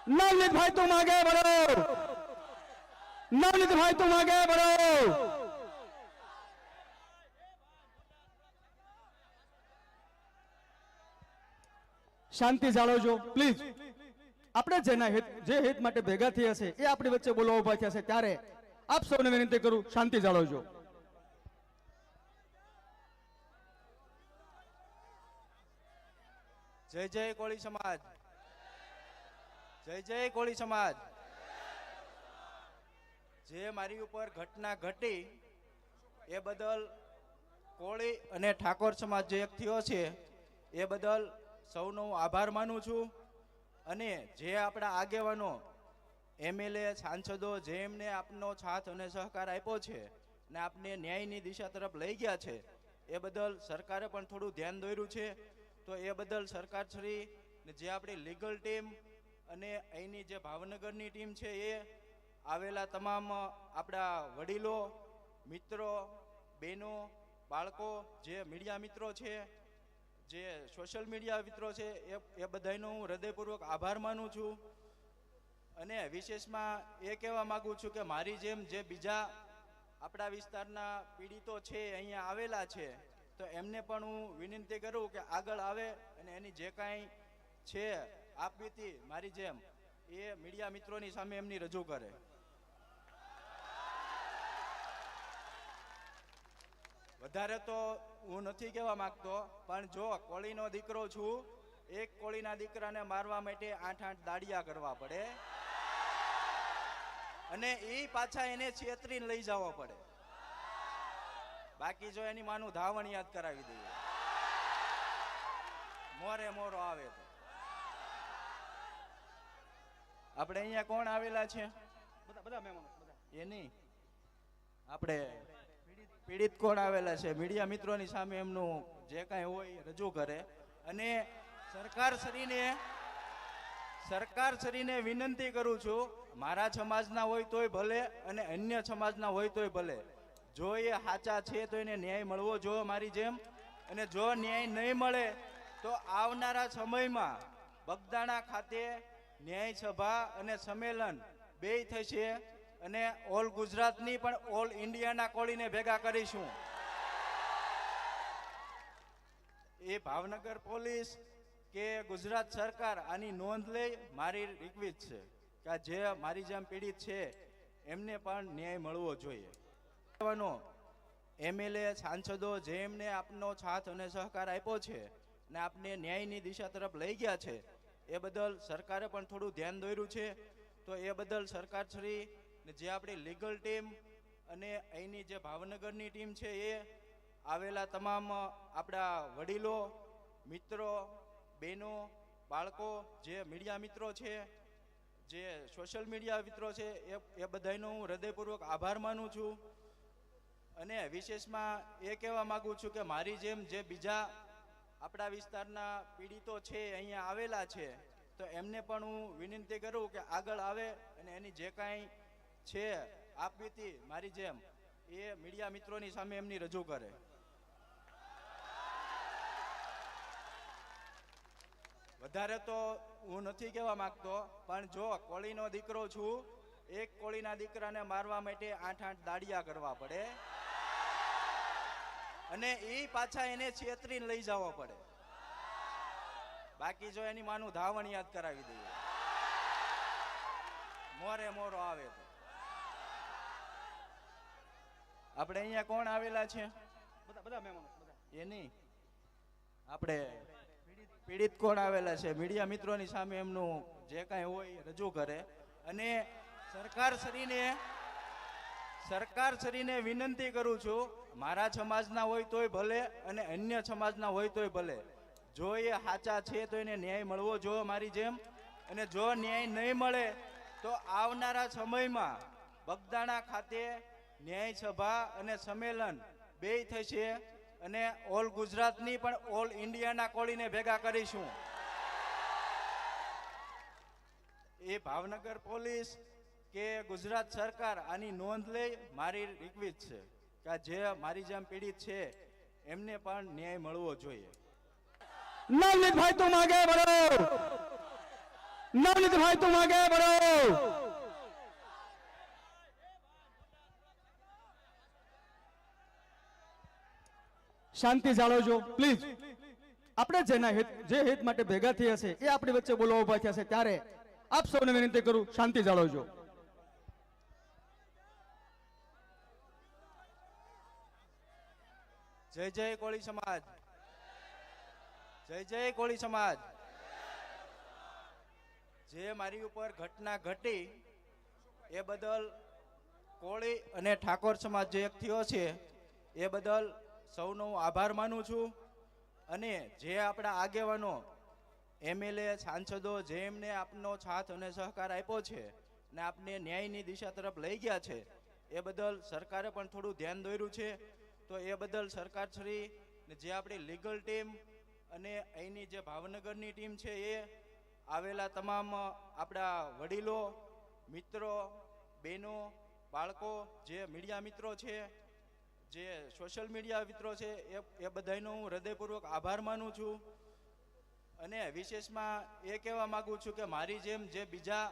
नवनीत भाई तुम आगे बढ़ो, नवनीत भाई तुम आगे बढ़ो। શાંતિ જાળવજો પ્લીઝ। આપણે જે હેત માટે ભેગા થયા છે એ આપણી વચ્ચે બોલવા ઉભા થયા છે, ત્યારે આપ સૌને વિનંતી કરું શાંતિ જાળવજો। જય જય કોળી સમાજ, જય જય કોળી સમાજ। જે મારી ઉપર ઘટના ઘટી એ બદલ કોળી અને ઠાકોર સમાજ જે એક થયો છે એ બદલ સૌનો આભાર માનું છું। અને જે આપણા આગેવાનો એમએલએ સાંસદો જે એમને આપનો સાથ અને સહકાર આપ્યો છે ને આપને ન્યાયની દિશા તરફ લઈ ગયા છે એ બદલ સરકારે પણ થોડું ધ્યાન દોર્યું છે। તો એ બદલ સરકારશ્રી ને જે આપણી લીગલ ટીમ અને અહીંની જે ભાવનગરની ટીમ છે એ આવેલા તમામ આપણા વડીલો, મિત્રો, બહેનો, બાળકો, જે મીડિયા મિત્રો છે, જે સોશિયલ મીડિયા મિત્રો છે એ બધાનો હું હૃદયપૂર્વક આભાર માનું છું। અને વિશેષમાં એ કહેવા માગું છું કે મારી જેમ જે બીજા આપણા વિસ્તારના પીડિતો છે અહીંયા આવેલા છે તો એમને પણ હું વિનંતી કરું કે આગળ આવે અને એની જે કાંઈ છે આપવીતી મારી જેમ એ મીડિયા મિત્રોની સામે એમની રજૂ કરે। વધારે તો હું નથી કહેવા માંગતો, પણ જો કોળીનો દીકરો છું, એક કોળીના દીકરાને મારવા માટે 8-8 દાડિયા કરવા પડે અને એ પાછા એને છેતરીને લઈ જવો પડે। બાકી જો એની માનું ધાવણ યાદ કરાવી દઈએ, મોરે મોરો આવે તો આપણે અહીંયા કોણ આવેલા છે? બધા મહેમાનો એ નહીં, આપણે પીડિત કોણ આવેલા છે મીડિયા મિત્રોની સામે એમનું જે કાંઈ હોય રજૂ કરે। અને સરકારશ્રીને વિનંતી કરું છું, મારા સમાજના હોય તોય ભલે અને અન્ય સમાજના હોય તોય ભલે, જો એ સાચા છે તો એને ન્યાય મળવો જોઈએ મારી જેમ। અને જો ન્યાય નહીં મળે તો આવનારા સમયમાં બગદાણા ખાતે ન્યાય સભા અને સંમેલન બેય થશે અને ઓલ ગુજરાતની પણ ઓલ ઇન્ડિયાના કોળીને ભેગા કરીશું। એ ભાવનગર પોલીસ કે ગુજરાત સરકાર આની નોંધ લઈ મારી રિક્વેસ્ટ છે કે જે મારી જેમ પીડિત છે એમને પણ ન્યાય મળવો જોઈએ। એમએલએ સાંસદો જે એમને આપનો સાથ અને સહકાર આપ્યો છે ને આપને ન્યાયની દિશા તરફ લઈ ગયા છે એ બદલ સરકારે પણ થોડું ધ્યાન દોર્યું છે। તો એ બદલ સરકારશ્રી ને જે આપણી લીગલ ટીમ અને અહીંની જે ભાવનગરની ટીમ છે એ આવેલા તમામ આપણા વડીલો, મિત્રો, બહેનો, બાળકો, જે મીડિયા મિત્રો છે, જે સોશિયલ મીડિયા મિત્રો છે એ બધાનો હું હૃદયપૂર્વક આભાર માનું છું। અને વિશેષમાં એ કહેવા માગું છું કે મારી જેમ જે બીજા આપણા વિસ્તારના પીડિતો છે અહીંયા આવેલા છે તો એમને પણ હું વિનંતી કરું કે આગળ આવે અને એની જે કાંઈ છે આપવીતી મારી જેમ એ મીડિયા મિત્રોની સામે એમની રજૂ કરે। વધારે તો હું નથી કહેવા માંગતો, પણ જો કોળીનો દીકરો છું, એક કોળીના દીકરાને મારવા માટે 8-8 દાડિયા કરવા પડે અને એ પાછા એને છેતરીને લઈ જવો પડે। બાકી જો એની માનું ધાવણ યાદ કરાવી દઈએ, મોરે મોરો આવે તો આપણે અહીંયા કોણ આવેલા છે? બધા મહેમાનો એ નહીં, આપણે પીડિત કોણ આવેલા છે મીડિયા મિત્રોની સામે એમનું જે કાંઈ હોય રજૂ કરે। અને સરકારશ્રીને વિનંતી કરું છું, મારા સમાજના હોય તોય ભલે અને અન્ય સમાજના હોય તોય ભલે, જો એ સાચા છે તો એને ન્યાય મળવો જોઈએ મારી જેમ। અને જો ન્યાય નહીં મળે તો આવનારા સમયમાં બગદાણા ખાતે ન્યાય સભા અને સંમેલન બેય થશે અને ઓલ ગુજરાતની પણ ઓલ ઇન્ડિયાના કોળીને ભેગા કરીશું। એ ભાવનગર પોલીસ કે ગુજરાત સરકાર આની નોંધ લઈ મારી રિક્વેસ્ટ છે કે જે મારી જેમ પીડિત છે એમને પણ ન્યાય મળવો જોઈએ। नवनीत भाई तुम आगे बढ़ो, नवनीत भाई तुम आगे बढ़ो। शांति जाळवजो प्लीज। આપણે જેના હિત જે હિત માટે ભેગા થયા છે એ આપણી વચ્ચે બોલવા ઉભા થયા છે ત્યારે આપ સૌને વિનંતી કરું શાંતિ જાળવજો। જય જય કોળી સમાજ, જય જય કોળી સમાજ। જે મારી ઉપર ઘટના ઘટી એ બદલ કોળી અને ઠાકોર સમાજ જે એક થયો છે એ બદલ સૌનો હું આભાર માનું છું। અને જે આપણા આગેવાનો એમએલએ સાંસદો જે એમને આપનો સાથ અને સહકાર આપ્યો છે ને આપને ન્યાયની દિશા તરફ લઈ ગયા છે એ બદલ સરકારે પણ થોડું ધ્યાન દોર્યું છે। તો એ બદલ સરકાર શ્રી ને જે આપણી લીગલ ટીમ અને અહીંની જે ભાવનગરની ટીમ છે એ આવેલા તમામ આપણા વડીલો, મિત્રો, બહેનો, બાળકો, જે મીડિયા મિત્રો છે, જે સોશિયલ મીડિયા મિત્રો છે એ બધાનો હું હૃદયપૂર્વક આભાર માનું છું। અને વિશેષમાં એ કહેવા માગું છું કે મારી જેમ જે બીજા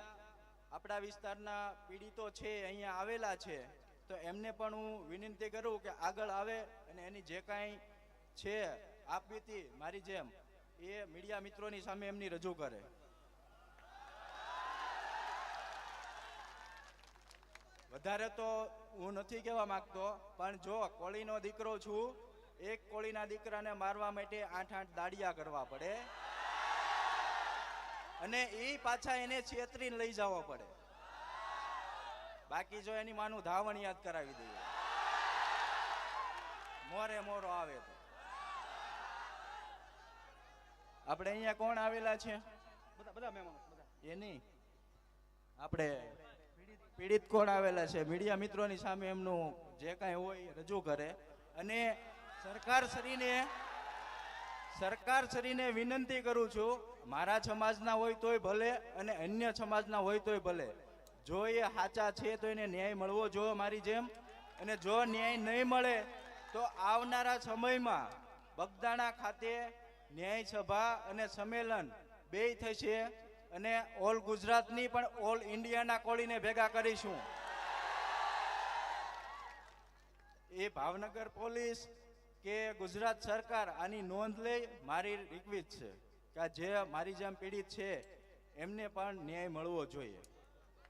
આપણા વિસ્તારના પીડિતો છે અહીંયા આવેલા છે તો એમને પણ હું વિનંતી કરું કે આગળ આવે અને એની જે કાંઈ છે આપવીતી મારી જેમ એ મીડિયા મિત્રોની સામે એમની રજૂ કરે। વધારે તો હું નથી કહેવા માંગતો, પણ જો કોળીનો દીકરો છું, એક કોળીના દીકરાને મારવા માટે 8-8 દાડિયા કરવા પડે અને એ પાછા એને છેતરીને લઈ જવો પડે। બાકી જો એની માનું ધાવણ યાદ કરાવી દઈએ મોરે મોરો આવે તો। આપણે અહીંયા કોણ આવેલા છે? બધા મહેમાનો બધા એની આપણે પીડિત કોણ આવેલા છે મીડિયા મિત્રોની સામે એમનું જે કાંઈ હોય રજૂ કરે। અને સરકારશ્રીને વિનંતી કરું છું, મારા સમાજના હોય તોય ભલે અને અન્ય સમાજના હોય તોય ભલે, જો એ સાચા છે તો એને ન્યાય મળવો જોઈએ મારી જેમ। અને જો ન્યાય નહીં મળે તો આવનારા સમયમાં બગદાણા ખાતે ન્યાય સભા અને સંમેલન બેય થશે અને ઓલ ગુજરાતની પણ ઓલ ઇન્ડિયાના કોળીને ભેગા કરીશું। એ ભાવનગર પોલીસ કે ગુજરાત સરકાર આની નોંધ લે, મારી રિક્વેસ્ટ છે કે જે મારી જેમ પીડિત છે એમને પણ ન્યાય મળવો જોઈએ।